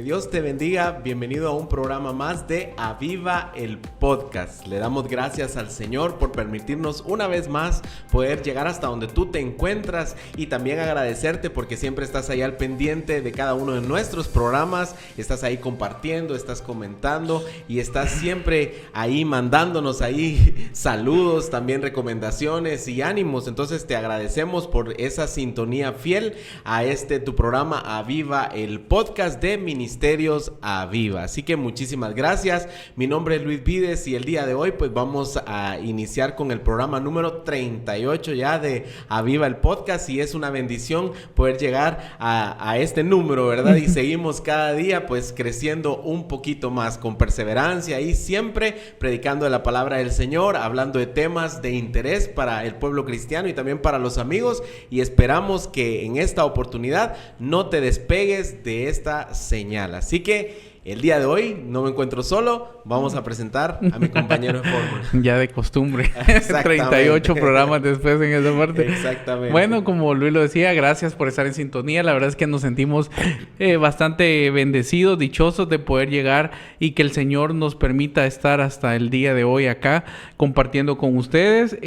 Dios te bendiga. Bienvenido a un programa más de Aviva el Podcast. Le damos gracias al Señor por permitirnos una vez más poder llegar hasta donde tú te encuentras y también agradecerte porque siempre estás ahí al pendiente de cada uno de nuestros programas. Estás ahí compartiendo, estás comentando y estás siempre ahí mandándonos ahí saludos, también recomendaciones y ánimos. Entonces te agradecemos por esa sintonía fiel a tu programa Aviva el Podcast de Ministerios Aviva. Así que muchísimas gracias. Mi nombre es Luis Vides y el día de hoy pues vamos a iniciar con el programa número 38 ya de Aviva el Podcast, y es una bendición poder llegar a este número, ¿verdad? Y seguimos cada día pues creciendo un poquito más con perseverancia y siempre predicando de la palabra del Señor, hablando de temas de interés para el pueblo cristiano y también para los amigos, y esperamos que en esta oportunidad no te despegues de esta señal. Así que el día de hoy no me encuentro solo, vamos a presentar a mi compañero de fórmula. Ya de costumbre. 38 programas después en esa parte. Exactamente. Bueno, como Luis lo decía, gracias por estar en sintonía. La verdad es que nos sentimos bastante bendecidos, dichosos de poder llegar y que el Señor nos permita estar hasta el día de hoy acá compartiendo con ustedes.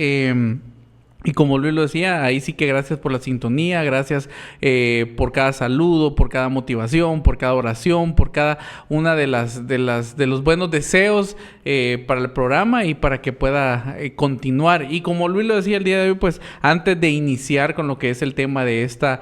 Y como Luis lo decía, ahí sí que gracias por la sintonía, gracias por cada saludo, por cada motivación, por cada oración, por cada una de los buenos deseos para el programa y para que pueda continuar. Y como Luis lo decía el día de hoy, pues antes de iniciar con lo que es el tema de este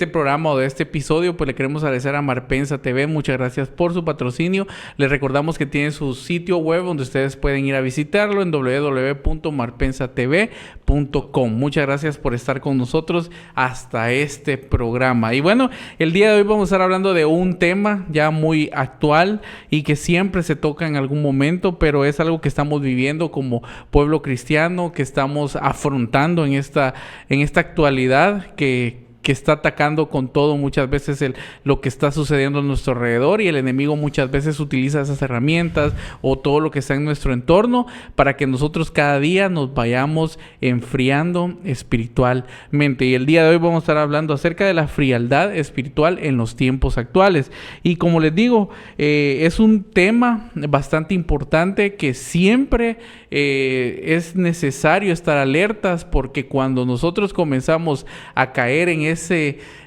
programa o de este episodio, pues le queremos agradecer a Marpensa TV. Muchas gracias por su patrocinio. Les recordamos que tiene su sitio web donde ustedes pueden ir a visitarlo en www.marpensatv.com. Muchas gracias por estar con nosotros hasta este programa. Y bueno, el día de hoy vamos a estar hablando de un tema ya muy actual y que siempre se toca en algún momento, pero es algo que estamos viviendo como pueblo cristiano, que estamos afrontando en esta actualidad que está atacando con todo muchas veces lo que está sucediendo a nuestro alrededor, y el enemigo muchas veces utiliza esas herramientas o todo lo que está en nuestro entorno para que nosotros cada día nos vayamos enfriando espiritualmente. Y el día de hoy vamos a estar hablando acerca de la frialdad espiritual en los tiempos actuales. Y como les digo, es un tema bastante importante que siempre es necesario estar alertas, porque cuando nosotros comenzamos a caer en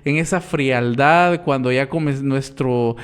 esa frialdad, cuando ya nuestro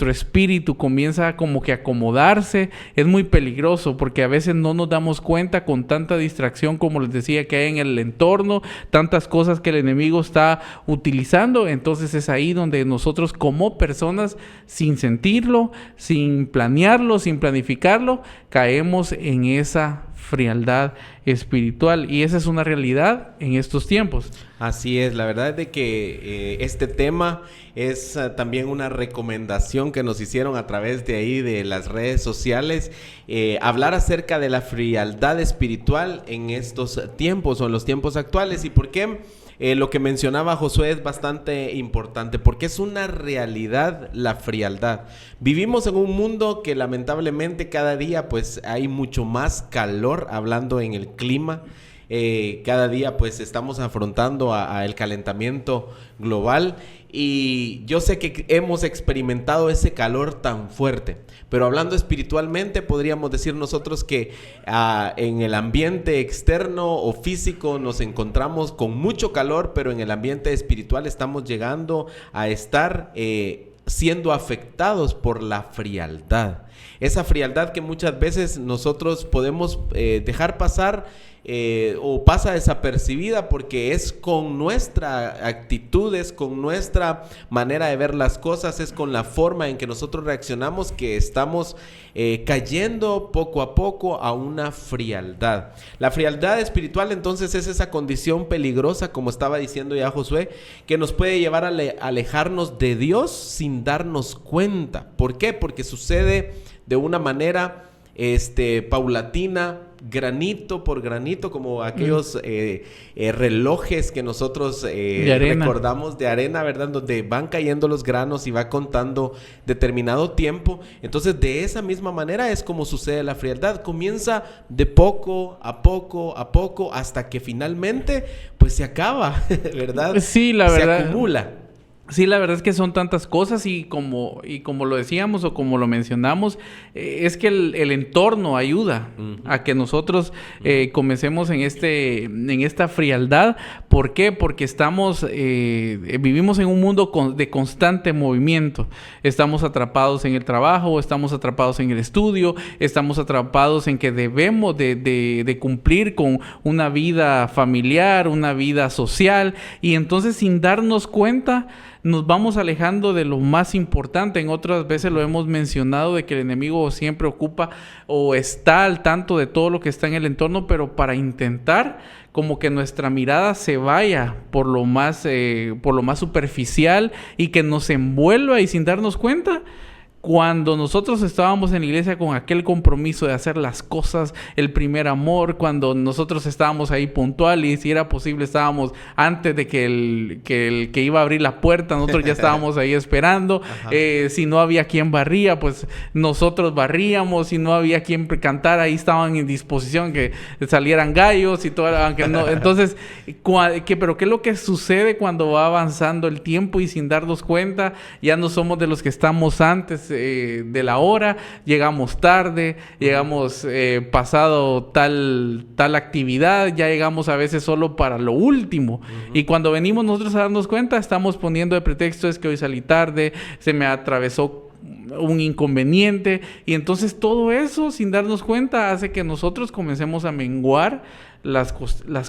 espíritu comienza como que a acomodarse, es muy peligroso, porque a veces no nos damos cuenta con tanta distracción, como les decía, que hay en el entorno, tantas cosas que el enemigo está utilizando. Entonces es ahí donde nosotros como personas, sin sentirlo, sin planearlo, sin planificarlo, caemos en esa frialdad espiritual, y esa es una realidad en estos tiempos. Así es, la verdad es de que este tema es también una recomendación que nos hicieron a través de ahí de las redes sociales, hablar acerca de la frialdad espiritual en estos tiempos o en los tiempos actuales. ¿Y por qué? Lo que mencionaba Josué es bastante importante, porque es una realidad la frialdad. Vivimos en un mundo que lamentablemente cada día pues hay mucho más calor, hablando en el clima. Cada día pues estamos afrontando a el calentamiento global, y yo sé que hemos experimentado ese calor tan fuerte, pero hablando espiritualmente podríamos decir nosotros que en el ambiente externo o físico nos encontramos con mucho calor, pero en el ambiente espiritual estamos llegando a estar siendo afectados por la frialdad. Esa frialdad que muchas veces nosotros podemos dejar pasar o pasa desapercibida, porque es con nuestra actitud, es con nuestra manera de ver las cosas, es con la forma en que nosotros reaccionamos que estamos cayendo poco a poco a una frialdad. La frialdad espiritual entonces es esa condición peligrosa, como estaba diciendo ya Josué, que nos puede llevar a alejarnos de Dios sin darnos cuenta. ¿Por qué? Porque sucede de una manera paulatina, granito por granito, como aquellos relojes que nosotros recordamos de arena, ¿verdad? Donde van cayendo los granos y va contando determinado tiempo. Entonces, de esa misma manera es como sucede la frialdad. Comienza de poco a poco a poco hasta que finalmente, pues se acaba, ¿verdad? Sí, la verdad. Se acumula. Sí, la verdad es que son tantas cosas y como lo decíamos o como lo mencionamos, es que el entorno ayuda a que nosotros comencemos en esta frialdad. ¿Por qué? Porque vivimos en un mundo de constante movimiento. Estamos atrapados en el trabajo, estamos atrapados en el estudio, estamos atrapados en que debemos de cumplir con una vida familiar, una vida social, y entonces sin darnos cuenta nos vamos alejando de lo más importante. En otras veces lo hemos mencionado, de que el enemigo siempre ocupa o está al tanto de todo lo que está en el entorno, pero para intentar como que nuestra mirada se vaya por lo más superficial y que nos envuelva, y sin darnos cuenta, cuando nosotros estábamos en la iglesia con aquel compromiso de hacer las cosas, el primer amor, cuando nosotros estábamos ahí puntuales, y si era posible estábamos antes de que el que iba a abrir la puerta, nosotros ya estábamos ahí esperando. Si no había quien barría, pues nosotros barríamos. Si no había quien cantara, ahí estaban en disposición que salieran gallos y todo, aunque no. Entonces, pero ¿qué es lo que sucede cuando va avanzando el tiempo y sin darnos cuenta ya no somos de los que estamos antes de la hora, llegamos tarde, llegamos pasado tal actividad, ya llegamos a veces solo para lo último, y cuando venimos nosotros a darnos cuenta, estamos poniendo de pretexto: es que hoy salí tarde, se me atravesó un inconveniente, y entonces todo eso, sin darnos cuenta, hace que nosotros comencemos a menguar las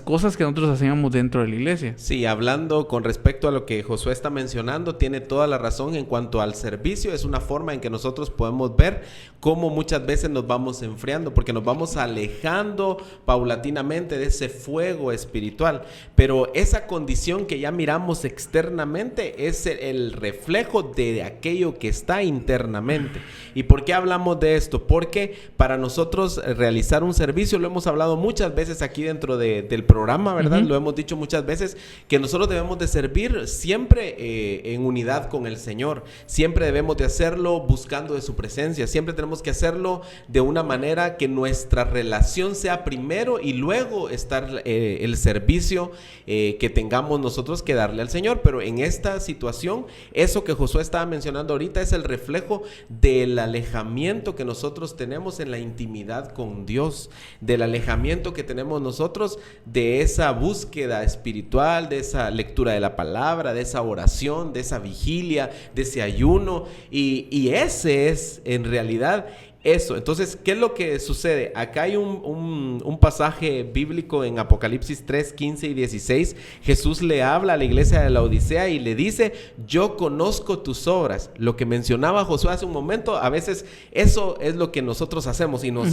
cosas que nosotros hacíamos dentro de la iglesia. Sí, hablando con respecto a lo que Josué está mencionando, tiene toda la razón en cuanto al servicio. Es una forma en que nosotros podemos ver cómo muchas veces nos vamos enfriando, porque nos vamos alejando paulatinamente de ese fuego espiritual. Pero esa condición que ya miramos externamente es el reflejo de aquello que está internamente. ¿Y por qué hablamos de esto? Porque para nosotros realizar un servicio, lo hemos hablado muchas veces aquí dentro del programa, ¿verdad? Lo hemos dicho muchas veces, que nosotros debemos de servir siempre en unidad con el Señor. Siempre debemos de hacerlo buscando de su presencia. Siempre tenemos que hacerlo de una manera que nuestra relación sea primero, y luego estar el servicio que tengamos nosotros que darle al Señor. Pero en esta situación, eso que Josué estaba mencionando ahorita es el reflejo del alejamiento que nosotros tenemos en la intimidad con Dios, del alejamiento que tenemos nosotros de esa búsqueda espiritual, de esa lectura de la palabra, de esa oración, de esa vigilia, de ese ayuno, y ese es en realidad eso. Entonces, ¿qué es lo que sucede? Acá hay un pasaje bíblico en Apocalipsis 3, 15 y 16. Jesús le habla a la iglesia de la Odisea y le dice: yo conozco tus obras. Lo que mencionaba Josué hace un momento, a veces eso es lo que nosotros hacemos y nos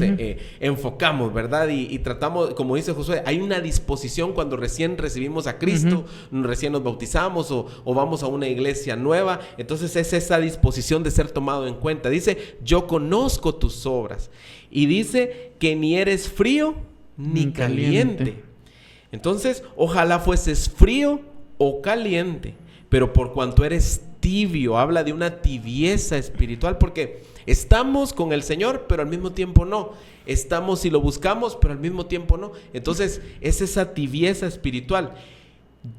enfocamos, ¿verdad? Y tratamos, como dice Josué, hay una disposición cuando recién recibimos a Cristo, recién nos bautizamos o vamos a una iglesia nueva. Entonces es esa disposición de ser tomado en cuenta. Dice: yo conozco tus obras, y dice que ni eres frío ni caliente. Entonces, ojalá fueses frío o caliente, pero por cuanto eres tibio, habla de una tibieza espiritual, porque estamos con el Señor, pero al mismo tiempo no. Estamos y lo buscamos, pero al mismo tiempo no. Entonces, es esa tibieza espiritual.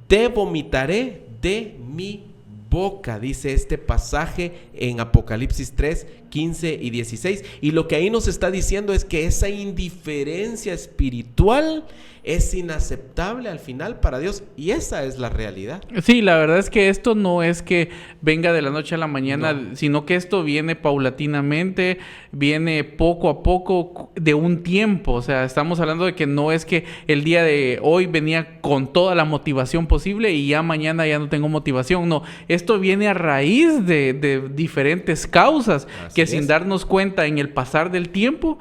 Te vomitaré de mi boca, dice este pasaje en Apocalipsis 3, 15 y 16. Y lo que ahí nos está diciendo es que esa indiferencia espiritual es inaceptable al final para Dios, y esa es la realidad. Sí, la verdad es que esto no es que venga de la noche a la mañana, no, sino que esto viene paulatinamente, viene poco a poco de un tiempo. O sea, estamos hablando de que no es que el día de hoy venía con toda la motivación posible y ya mañana ya no tengo motivación. No, esto viene a raíz de diferentes causas. Así que sin darnos cuenta en el pasar del tiempo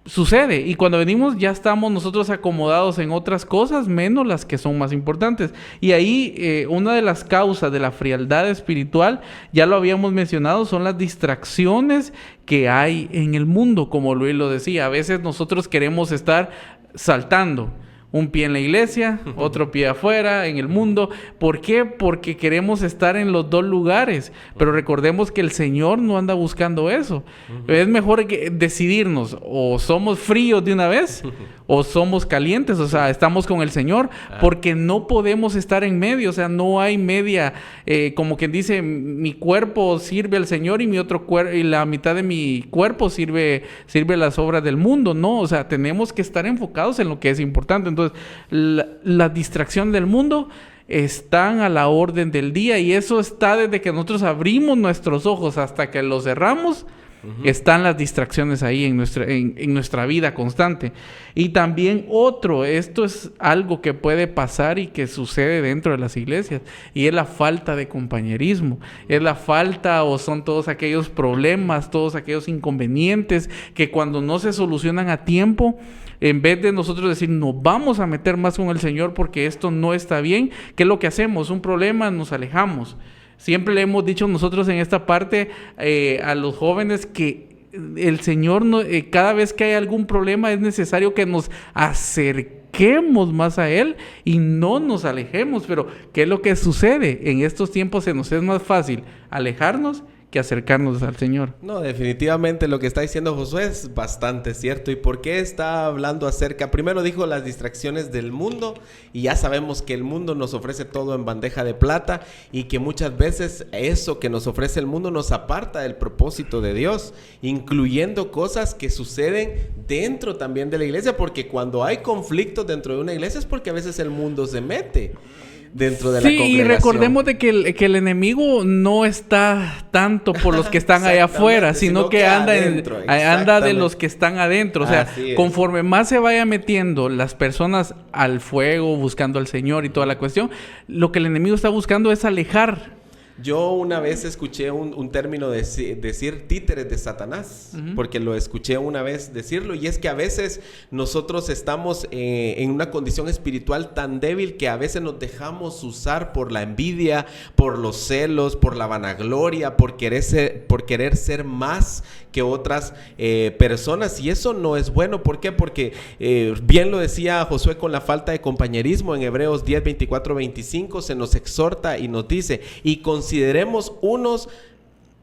sucede, y cuando venimos ya estamos nosotros acomodados en otras cosas menos las que son más importantes. Y ahí una de las causas de la frialdad espiritual, ya lo habíamos mencionado, son las distracciones que hay en el mundo. Como Luis lo decía, a veces nosotros queremos estar saltando. Un pie en la iglesia, otro pie afuera, en el mundo. ¿Por qué? Porque queremos estar en los dos lugares. Pero recordemos que el Señor no anda buscando eso. Es mejor decidirnos, o somos fríos de una vez, o somos calientes, o sea, estamos con el Señor, porque no podemos estar en medio, o sea, no hay media, como quien dice, mi cuerpo sirve al Señor y mi otro cuerpo, y la mitad de mi cuerpo sirve a las obras del mundo, no, o sea, tenemos que estar enfocados en lo que es importante. Entonces, la distracción del mundo están a la orden del día, y eso está desde que nosotros abrimos nuestros ojos hasta que los cerramos. Están las distracciones ahí en nuestra vida constante. Y también esto es algo que puede pasar y que sucede dentro de las iglesias, y es la falta de compañerismo. Es la falta, o son todos aquellos problemas, todos aquellos inconvenientes que cuando no se solucionan a tiempo, en vez de nosotros decir, nos vamos a meter más con el Señor porque esto no está bien, ¿qué es lo que hacemos? Un problema, nos alejamos. Siempre le hemos dicho nosotros en esta parte a los jóvenes que el Señor, cada vez que hay algún problema, es necesario que nos acerquemos más a Él y no nos alejemos. Pero, ¿qué es lo que sucede? En estos tiempos se nos es más fácil alejarnos que acercarnos al Señor. No, definitivamente lo que está diciendo Josué es bastante cierto. ¿Y por qué está hablando acerca? Primero dijo las distracciones del mundo, y ya sabemos que el mundo nos ofrece todo en bandeja de plata, y que muchas veces eso que nos ofrece el mundo nos aparta del propósito de Dios, incluyendo cosas que suceden dentro también de la iglesia, porque cuando hay conflictos dentro de una iglesia es porque a veces el mundo se mete dentro de la congregación. Sí, y recordemos de que el enemigo no está tanto por los que están allá afuera, sino que anda de los que están adentro. O sea, conforme más se vaya metiendo las personas al fuego, buscando al Señor y toda la cuestión, lo que el enemigo está buscando es alejar. Yo una vez escuché un término decir títeres de Satanás, porque lo escuché una vez decirlo, y es que a veces nosotros estamos en una condición espiritual tan débil que a veces nos dejamos usar por la envidia, por los celos, por la vanagloria, por querer ser más que otras personas, y eso no es bueno. ¿Por qué? Porque bien lo decía Josué con la falta de compañerismo. En Hebreos 10, 24, 25 se nos exhorta y nos dice: y consideremos unos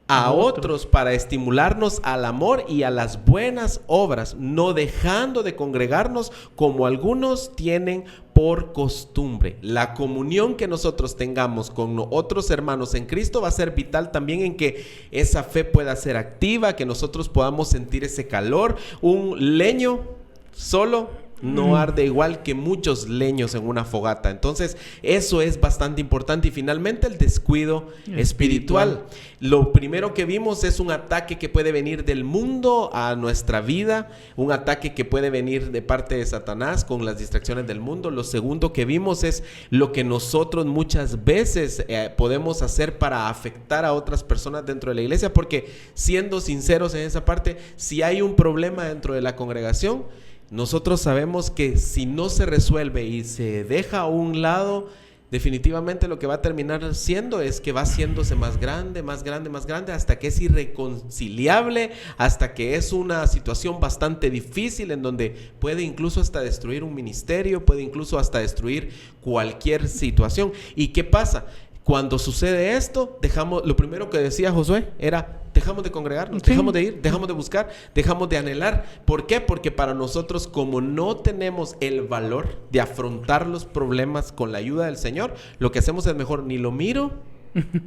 a otros para estimularnos al amor y a las buenas obras, no dejando de congregarnos como algunos tienen por costumbre. La comunión que nosotros tengamos con otros hermanos en Cristo va a ser vital también en que esa fe pueda ser activa, que nosotros podamos sentir ese calor. Un leño solo no arde igual que muchos leños en una fogata. Entonces, eso es bastante importante. Y finalmente, el descuido espiritual. Lo primero que vimos es un ataque que puede venir del mundo a nuestra vida, un ataque que puede venir de parte de Satanás con las distracciones del mundo. Lo segundo que vimos es lo que nosotros muchas veces podemos hacer para afectar a otras personas dentro de la iglesia, porque siendo sinceros en esa parte, si hay un problema dentro de la congregación, nosotros sabemos que si no se resuelve y se deja a un lado, definitivamente lo que va a terminar siendo es que va haciéndose más grande, más grande, más grande, hasta que es irreconciliable, hasta que es una situación bastante difícil en donde puede incluso hasta destruir un ministerio, puede incluso hasta destruir cualquier situación. ¿Y qué pasa? Cuando sucede esto, lo primero que decía Josué era: dejamos de congregarnos, dejamos de ir, dejamos de buscar, dejamos de anhelar. ¿Por qué? Porque para nosotros, como no tenemos el valor de afrontar los problemas con la ayuda del Señor, lo que hacemos es mejor ni lo miro,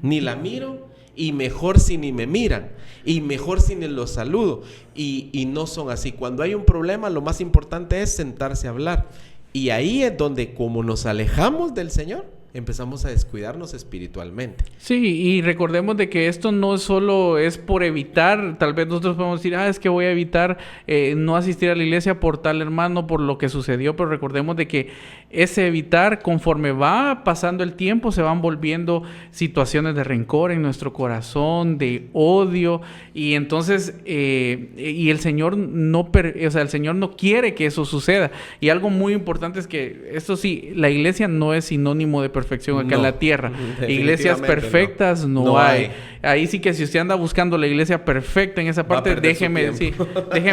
ni la miro, y mejor si ni me miran, y mejor si ni los saludo. Y no son así. Cuando hay un problema, lo más importante es sentarse a hablar. Y ahí es donde, como nos alejamos del Señor, empezamos a descuidarnos espiritualmente. Sí, y recordemos de que esto no solo es por evitar, tal vez nosotros podemos decir, es que voy a evitar no asistir a la iglesia por tal hermano, por lo que sucedió, pero recordemos de que ese evitar, conforme va pasando el tiempo, se van volviendo situaciones de rencor en nuestro corazón, de odio, y entonces y el Señor el Señor no quiere que eso suceda. Y algo muy importante es que, esto sí, la iglesia no es sinónimo de perfección acá en la tierra. Iglesias perfectas no hay. Ahí sí que si usted anda buscando la iglesia perfecta en esa parte, déjeme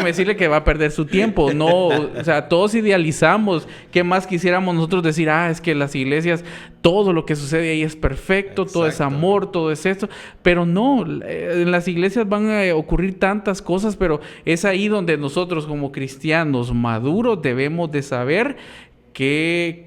decirle que va a perder su tiempo. No, o sea, todos idealizamos. ¿Qué más quisiéramos nosotros decir? Es que las iglesias, todo lo que sucede ahí es perfecto, todo es amor, todo es esto. Pero no, en las iglesias van a ocurrir tantas cosas, pero es ahí donde nosotros como cristianos maduros debemos de saber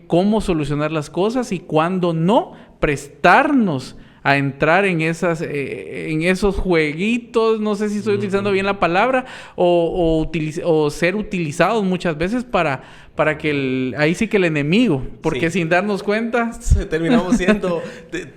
cómo solucionar las cosas y cuándo no prestarnos a entrar en esos jueguitos, no sé si estoy utilizando bien la palabra, o ser utilizados muchas veces para que ahí sí que el enemigo, porque sin darnos cuenta terminamos siendo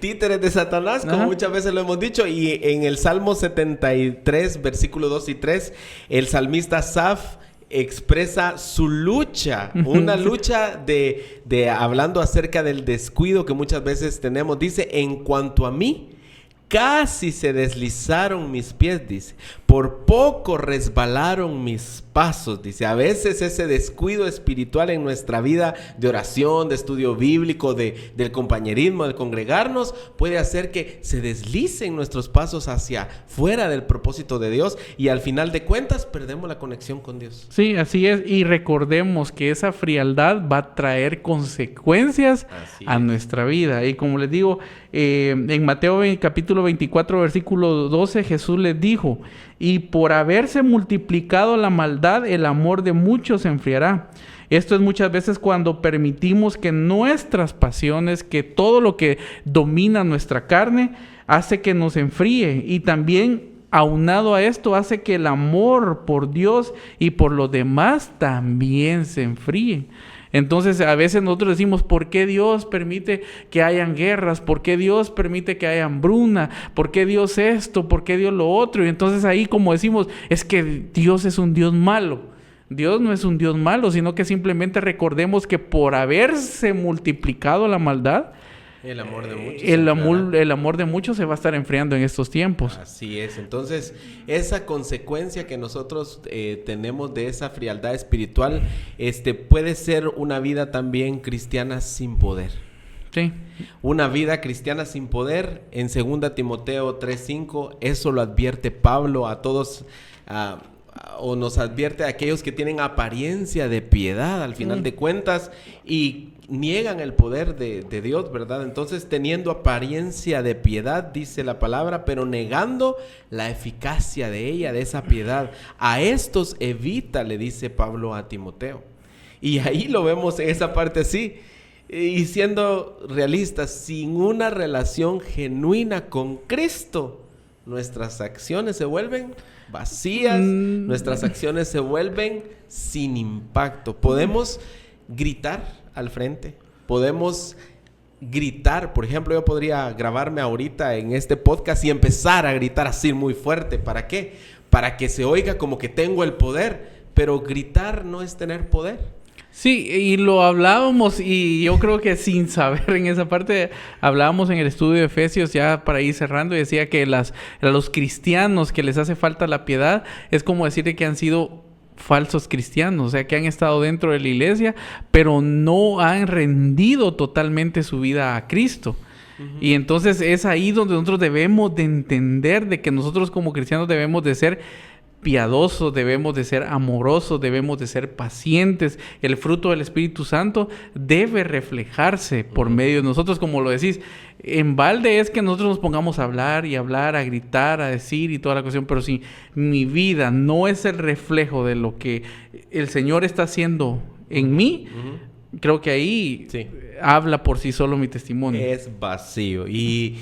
títeres de Satanás, como muchas veces lo hemos dicho. Y en el Salmo 73, versículo 2 y 3, el salmista Asaf expresa su lucha, una lucha de hablando acerca del descuido que muchas veces tenemos. Dice: en cuanto a mí, casi se deslizaron mis pies, dice, por poco resbalaron mis pasos, dice. A veces ese descuido espiritual en nuestra vida de oración, de estudio bíblico, del compañerismo, de congregarnos, puede hacer que se deslicen nuestros pasos hacia fuera del propósito de Dios, y al final de cuentas perdemos la conexión con Dios. Sí, así es, y recordemos que esa frialdad va a traer consecuencias a nuestra vida. Y como les digo, en Mateo capítulo 24, versículo 12, Jesús les dijo: y por haberse multiplicado la maldad, el amor de muchos se enfriará. Esto es muchas veces cuando permitimos que nuestras pasiones, que todo lo que domina nuestra carne, hace que nos enfríe, y también aunado a esto hace que el amor por Dios y por los demás también se enfríe. Entonces a veces nosotros decimos: ¿por qué Dios permite que hayan guerras? ¿Por qué Dios permite que haya hambruna? ¿Por qué Dios esto? ¿Por qué Dios lo otro? Y entonces ahí, como decimos, es que Dios es un Dios malo. Dios no es un Dios malo, sino que simplemente recordemos que por haberse multiplicado la maldad, el amor de muchos el amor de muchos se va a estar enfriando en estos tiempos. Así es. Entonces, esa consecuencia que nosotros tenemos de esa frialdad espiritual, puede ser una vida también cristiana sin poder. Sí. Una vida cristiana sin poder. En 2 Timoteo 3:5, eso lo advierte Pablo a todos, o nos advierte a aquellos que tienen apariencia de piedad al final de cuentas y niegan el poder de Dios, ¿verdad? Entonces, teniendo apariencia de piedad, dice la palabra, pero negando la eficacia de ella, de esa piedad. A estos evita, le dice Pablo a Timoteo. Y ahí lo vemos en esa parte así. Y siendo realistas, sin una relación genuina con Cristo, nuestras acciones se vuelven vacías, nuestras acciones se vuelven sin impacto. Podemos gritar al frente, podemos gritar, por ejemplo, yo podría grabarme ahorita en este podcast y empezar a gritar así muy fuerte. ¿Para qué? Para que se oiga como que tengo el poder, pero gritar no es tener poder. Sí, y lo hablábamos, y yo creo que sin saber en esa parte, hablábamos en el estudio de Efesios, ya para ir cerrando, y decía que a los cristianos que les hace falta la piedad, es como decir que han sido falsos cristianos, o sea, que han estado dentro de la iglesia, pero no han rendido totalmente su vida a Cristo. Y entonces es ahí donde nosotros debemos de entender de que nosotros como cristianos debemos de ser piadosos, debemos de ser amorosos, debemos de ser pacientes. El fruto del Espíritu Santo debe reflejarse por medio de nosotros, como lo decís. En balde es que nosotros nos pongamos a hablar y hablar, a gritar, a decir y toda la cuestión, pero si mi vida no es el reflejo de lo que el Señor está haciendo en mí, creo que ahí habla por sí solo mi testimonio. Es vacío. Y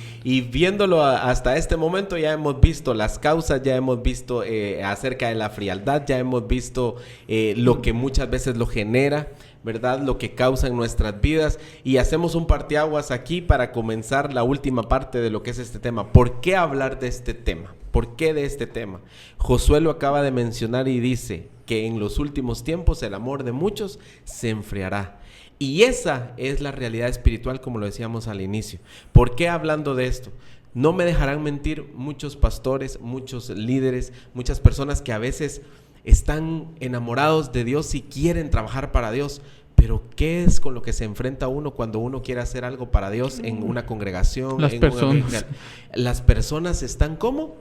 viéndolo hasta este momento, ya hemos visto las causas, ya hemos visto acerca de la frialdad, ya hemos visto lo que muchas veces lo genera, ¿verdad? Lo que causa en nuestras vidas. Y hacemos un parteaguas aquí para comenzar la última parte de lo que es este tema. ¿Por qué hablar de este tema? ¿Por qué de este tema? Josué lo acaba de mencionar y dice que en los últimos tiempos el amor de muchos se enfriará. Y esa es la realidad espiritual, como lo decíamos al inicio. ¿Por qué hablando de esto? No me dejarán mentir muchos pastores, muchos líderes, muchas personas que a veces están enamorados de Dios y quieren trabajar para Dios. Pero ¿qué es con lo que se enfrenta uno cuando uno quiere hacer algo para Dios en una congregación? Las personas están como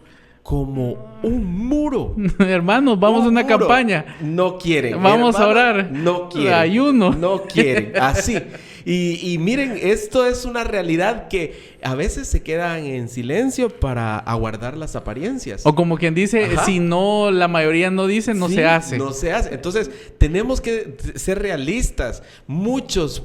un muro. Hermanos, vamos a una campaña. No quieren. Vamos a orar. No quieren. Ayuno. No quieren. Así. Y miren, esto es una realidad que a veces se quedan en silencio para aguardar las apariencias. O como quien dice, si no, la mayoría no dice, no se hace. No se hace. Entonces, tenemos que ser realistas. Muchos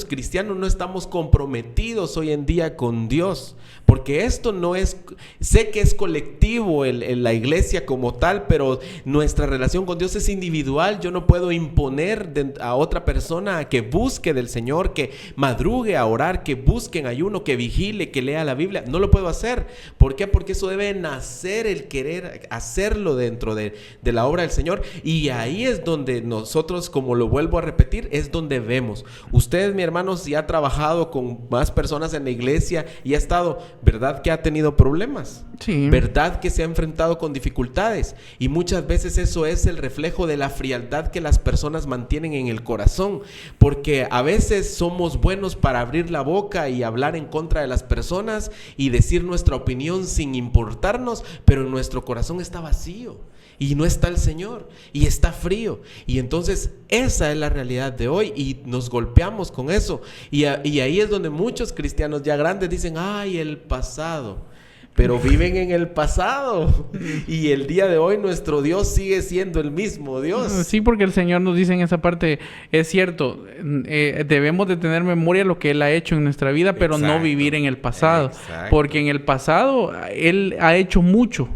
cristianos no estamos comprometidos hoy en día con Dios. Porque esto no es, sé que es colectivo la iglesia como tal, pero nuestra relación con Dios es individual. Yo no puedo imponer a otra persona que busque del Señor, que madrugue a orar, que busque en ayuno, que vigile, que lea la Biblia. No lo puedo hacer. ¿Por qué? Porque eso debe nacer el querer hacerlo dentro de la obra del Señor. Y ahí es donde nosotros, como lo vuelvo a repetir, es donde vemos. Usted, mi hermano, si ha trabajado con más personas en la iglesia y ha estado, ¿verdad que ha tenido problemas? Sí. ¿Verdad que se ha enfrentado con dificultades? Y muchas veces eso es el reflejo de la frialdad que las personas mantienen en el corazón. Porque a veces somos buenos para abrir la boca y hablar en contra de las personas y decir nuestra opinión sin importarnos, pero nuestro corazón está vacío. Y no está el Señor, y está frío. Y entonces esa es la realidad de hoy, y nos golpeamos con eso. Y ahí es donde muchos cristianos ya grandes dicen, ay, el pasado. Pero viven en el pasado. Y el día de hoy nuestro Dios sigue siendo el mismo Dios. Sí, porque el Señor nos dice en esa parte, es cierto, debemos de tener memoria de lo que Él ha hecho en nuestra vida, pero no vivir en el pasado. Porque en el pasado Él ha hecho mucho.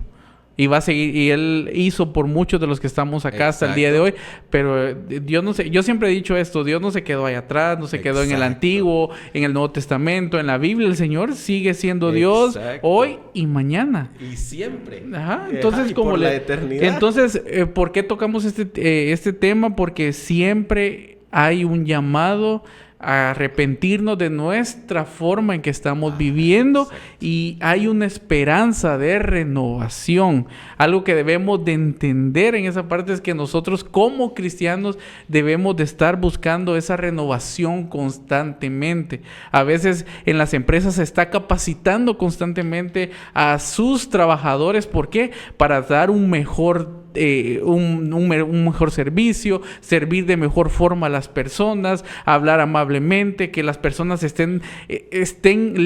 Y va a seguir, y Él hizo por muchos de los que estamos acá hasta el día de hoy. Pero Dios no se, yo siempre he dicho esto, Dios no se quedó allá atrás, no se quedó en el Antiguo, en el Nuevo Testamento, en la Biblia. El Señor sigue siendo Dios hoy y mañana. Y siempre. Ajá, entonces como la eternidad. Entonces, ¿por qué tocamos este tema? Porque siempre hay un llamado a arrepentirnos de nuestra forma en que estamos viviendo, y hay una esperanza de renovación. Algo que debemos de entender en esa parte es que nosotros como cristianos debemos de estar buscando esa renovación constantemente. A veces en las empresas se está capacitando constantemente a sus trabajadores. ¿Por qué? Para dar un mejor un mejor servicio, servir de mejor forma a las personas, hablar amablemente, que las personas estén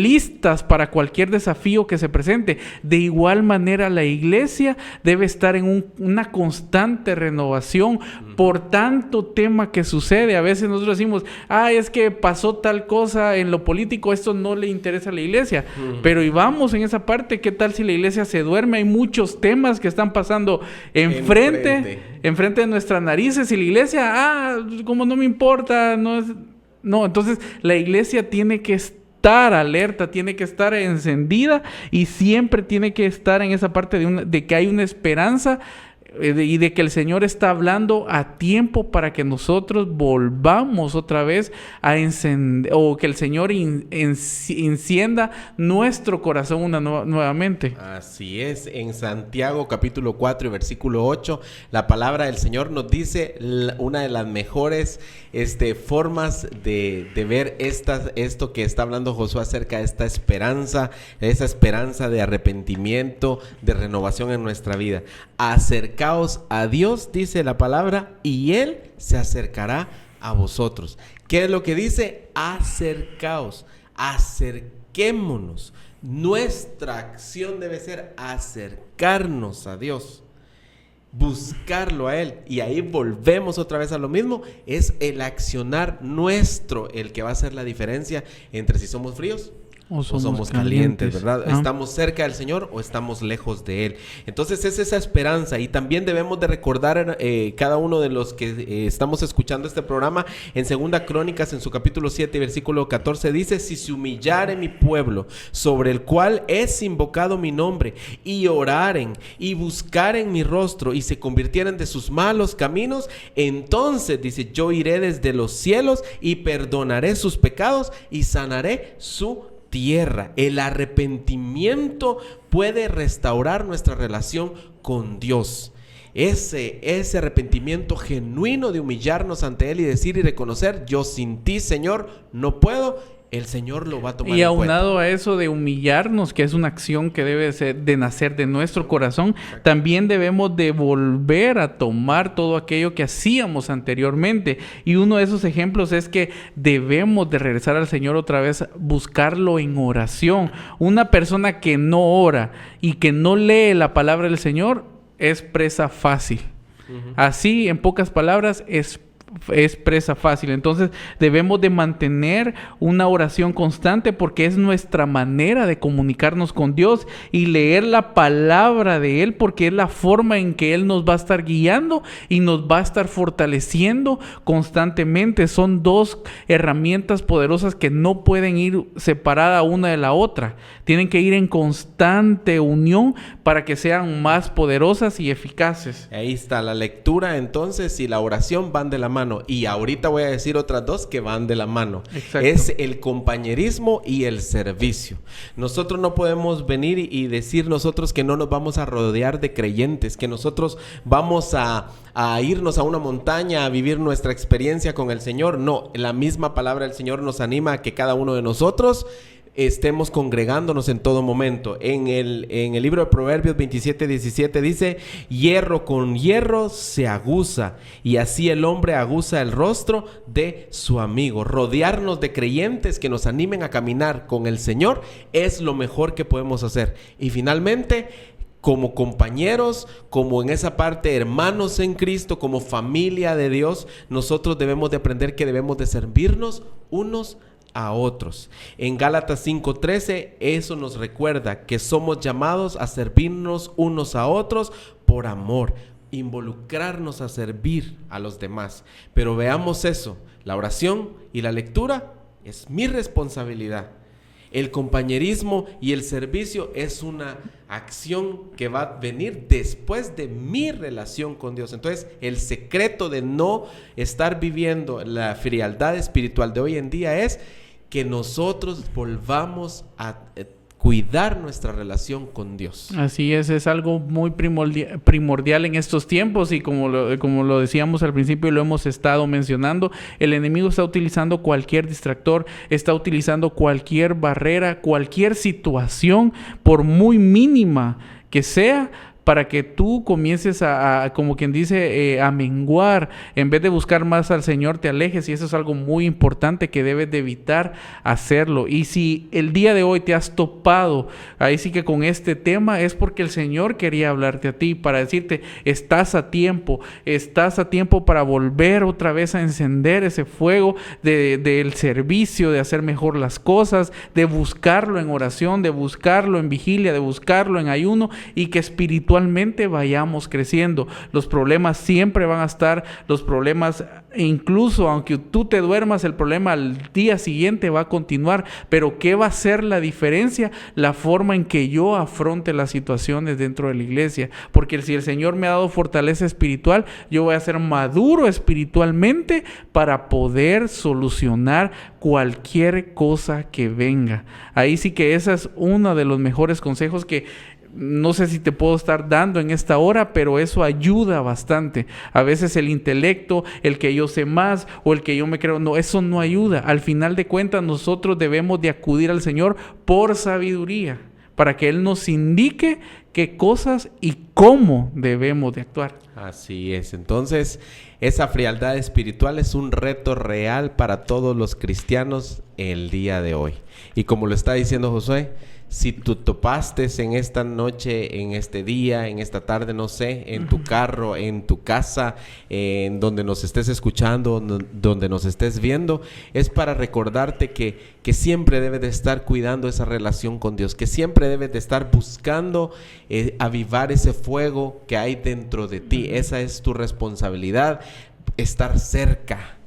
listas para cualquier desafío que se presente. De igual manera, la iglesia debe estar en una constante renovación por tanto tema que sucede. A veces nosotros decimos, es que pasó tal cosa en lo político, esto no le interesa a la iglesia. Pero y vamos en esa parte, ¿qué tal si la iglesia se duerme? Hay muchos temas que están pasando enfrente de nuestras narices, y la iglesia, como no me importa, no, entonces la iglesia tiene que estar alerta, tiene que estar encendida, y siempre tiene que estar en esa parte de que hay una esperanza, y de que el Señor está hablando a tiempo para que nosotros volvamos otra vez a encender, o que el Señor encienda nuestro corazón nuevamente. Así es. En Santiago capítulo 4 y versículo 8, la palabra del Señor nos dice una de las mejores formas de ver esto que está hablando Josué acerca de esa esperanza de arrepentimiento, de renovación en nuestra vida. Acercaos a Dios, dice la palabra, y Él se acercará a vosotros. ¿Qué es lo que dice? Acercaos, acerquémonos. Nuestra acción debe ser acercarnos a Dios, buscarlo a Él. Y ahí volvemos otra vez a lo mismo. Es el accionar nuestro el que va a hacer la diferencia entre si somos fríos o somos calientes, ¿verdad? ¿Estamos cerca del Señor o estamos lejos de Él? Entonces es esa esperanza, y también debemos de recordar cada uno de los que estamos escuchando este programa. En 2 Crónicas, en su capítulo 7, versículo 14, dice: si se humillare mi pueblo, sobre el cual es invocado mi nombre, y oraren y buscaren mi rostro, y se convirtieren de sus malos caminos, entonces, dice, yo iré desde los cielos y perdonaré sus pecados y sanaré su tierra. El arrepentimiento puede restaurar nuestra relación con Dios. Ese arrepentimiento genuino de humillarnos ante Él y decir y reconocer: yo sin ti, Señor, no puedo. El Señor lo va a tomar y en cuenta. aunado a eso de humillarnos, que es una acción que debe de nacer de nuestro corazón, también debemos de volver a tomar todo aquello que hacíamos anteriormente. Y uno de esos ejemplos es que debemos de regresar al Señor otra vez, buscarlo en oración. Una persona que no ora y que no lee la palabra del Señor es presa fácil. Así, en pocas palabras, es presa fácil. Entonces debemos de mantener una oración constante, porque es nuestra manera de comunicarnos con Dios, y leer la palabra de Él, porque es la forma en que Él nos va a estar guiando y nos va a estar fortaleciendo constantemente. Son dos herramientas poderosas que no pueden ir separadas una de la otra. Tienen que ir en constante unión para que sean más poderosas y eficaces. Ahí está, la lectura entonces y la oración van de la mano. Y ahorita voy a decir otras dos que van de la mano. Exacto. Es el compañerismo y el servicio. Nosotros no podemos venir y decir nosotros que no nos vamos a rodear de creyentes, que nosotros vamos a irnos a una montaña a vivir nuestra experiencia con el Señor. No, la misma palabra del Señor nos anima a que cada uno de nosotros estemos congregándonos en todo momento. En el libro de Proverbios 27:17 dice: hierro con hierro se aguza, y así el hombre aguza el rostro de su amigo. Rodearnos de creyentes que nos animen a caminar con el Señor es lo mejor que podemos hacer. Y finalmente, como compañeros, como en esa parte hermanos en Cristo, como familia de Dios, nosotros debemos de aprender que debemos de servirnos unos a otros. En Gálatas 5:13 eso nos recuerda que somos llamados a servirnos unos a otros por amor, involucrarnos a servir a los demás. Pero veamos eso, la oración y la lectura es mi responsabilidad. El compañerismo y el servicio es una acción que va a venir después de mi relación con Dios. Entonces, el secreto de no estar viviendo la frialdad espiritual de hoy en día es que nosotros volvamos a cuidar nuestra relación con Dios. Así es algo muy primordial en estos tiempos, y como lo decíamos al principio y lo hemos estado mencionando, el enemigo está utilizando cualquier distractor, está utilizando cualquier barrera, cualquier situación, por muy mínima que sea, para que tú comiences a como quien dice, a menguar. En vez de buscar más al Señor, te alejes, y eso es algo muy importante que debes de evitar hacerlo. Y si el día de hoy te has topado ahí sí que con este tema, es porque el Señor quería hablarte a ti, para decirte: estás a tiempo para volver otra vez a encender ese fuego del servicio, de hacer mejor las cosas, de buscarlo en oración, de buscarlo en vigilia, de buscarlo en ayuno, y que espiritualmente vayamos creciendo. Los problemas siempre van a estar, los problemas, incluso aunque tú te duermas, el problema al día siguiente va a continuar. Pero ¿qué va a ser la diferencia? La forma en que yo afronte las situaciones dentro de la iglesia. Porque si el Señor me ha dado fortaleza espiritual, yo voy a ser maduro espiritualmente para poder solucionar cualquier cosa que venga. Ahí sí que ese es uno de los mejores consejos que no sé si te puedo estar dando en esta hora, pero eso ayuda bastante. A veces el intelecto, el que yo sé más o el que yo me creo, no, eso no ayuda. Al final de cuentas, nosotros debemos de acudir al Señor por sabiduría, para que Él nos indique qué cosas y cómo debemos de actuar. Así es. Entonces, esa frialdad espiritual es un reto real para todos los cristianos el día de hoy. Y como lo está diciendo Josué, si tú topaste en esta noche, en este día, en esta tarde, no sé, en tu carro, en tu casa, en donde nos estés escuchando, donde nos estés viendo, es para recordarte que siempre debes de estar cuidando esa relación con Dios, que siempre debes de estar buscando avivar ese fuego que hay dentro de ti. Esa es tu responsabilidad, estar cerca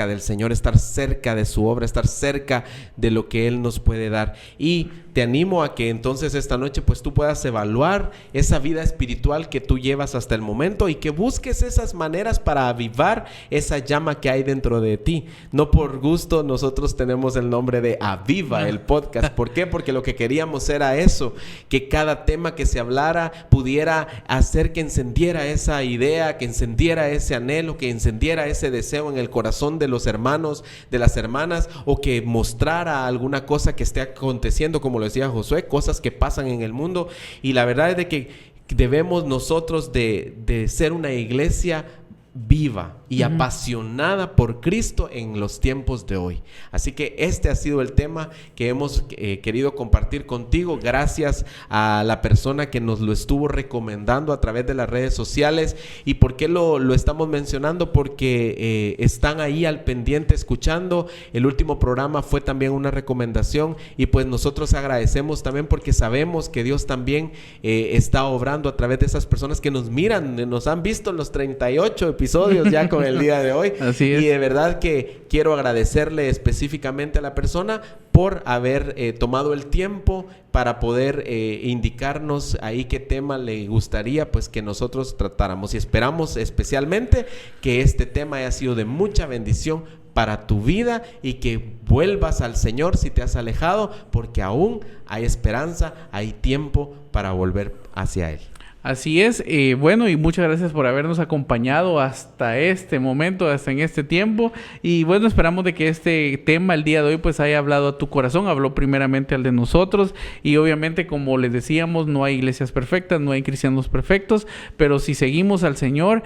del Señor, estar cerca de su obra, estar cerca de lo que Él nos puede dar. Y te animo a que entonces esta noche pues tú puedas evaluar esa vida espiritual que tú llevas hasta el momento y que busques esas maneras para avivar esa llama que hay dentro de ti. No por gusto nosotros tenemos el nombre de Aviva el podcast. ¿Por qué? Porque lo que queríamos era eso, que cada tema que se hablara pudiera hacer que encendiera esa idea, que encendiera ese anhelo, que encendiera ese deseo en el corazón de los hermanos, de las hermanas, o que mostrara alguna cosa que esté aconteciendo, como lo decía Josué, cosas que pasan en el mundo. Y la verdad es de que debemos nosotros de ser una iglesia viva y apasionada por Cristo en los tiempos de hoy. Así que este ha sido el tema que hemos querido compartir contigo. Gracias a la persona que nos lo estuvo recomendando a través de las redes sociales. ¿Y por qué lo estamos mencionando? Porque están ahí al pendiente escuchando. El último programa fue también una recomendación y pues nosotros agradecemos también porque sabemos que Dios también está obrando a través de esas personas que nos miran, nos han visto en los 38 episodios ya con el día de hoy. Así es. Y de verdad que quiero agradecerle específicamente a la persona por haber tomado el tiempo para poder indicarnos ahí qué tema le gustaría pues que nosotros tratáramos, y esperamos especialmente que este tema haya sido de mucha bendición para tu vida y que vuelvas al Señor si te has alejado, porque aún hay esperanza, hay tiempo para volver hacia Él. Así es, bueno, y muchas gracias por habernos acompañado hasta este momento, hasta en este tiempo. Y bueno, esperamos de que este tema el día de hoy pues haya hablado a tu corazón, habló primeramente al de nosotros. Y obviamente, como les decíamos, no hay iglesias perfectas, no hay cristianos perfectos, pero si seguimos al Señor,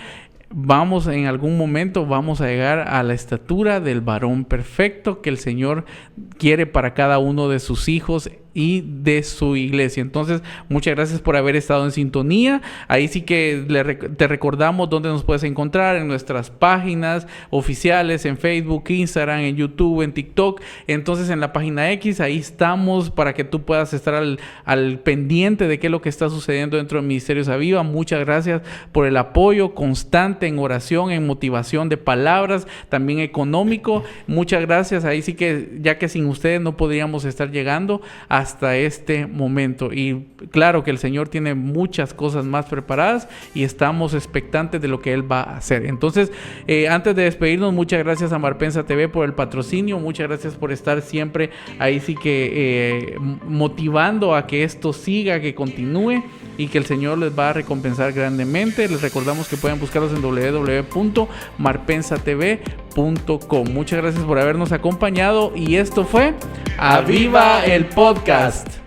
en algún momento vamos a llegar a la estatura del varón perfecto que el Señor quiere para cada uno de sus hijos y de su iglesia. Entonces, muchas gracias por haber estado en sintonía. Ahí sí que te recordamos dónde nos puedes encontrar, en nuestras páginas oficiales, en Facebook, Instagram, en YouTube, en TikTok. Entonces, en la página X, ahí estamos para que tú puedas estar al pendiente de qué es lo que está sucediendo dentro de Ministerios Aviva. Muchas gracias por el apoyo constante en oración, en motivación de palabras, también económico. Muchas gracias. Ahí sí que, ya que sin ustedes no podríamos estar llegando hasta este momento. Y claro que el Señor tiene muchas cosas más preparadas y estamos expectantes de lo que Él va a hacer. Entonces, antes de despedirnos, muchas gracias a Marpensa TV por el patrocinio. Muchas gracias por estar siempre ahí sí que motivando a que esto siga, que continúe, y que el Señor les va a recompensar grandemente. Les recordamos que pueden buscarlos en www.marpensatv.com. Muchas gracias por habernos acompañado y esto fue Aviva el Podcast.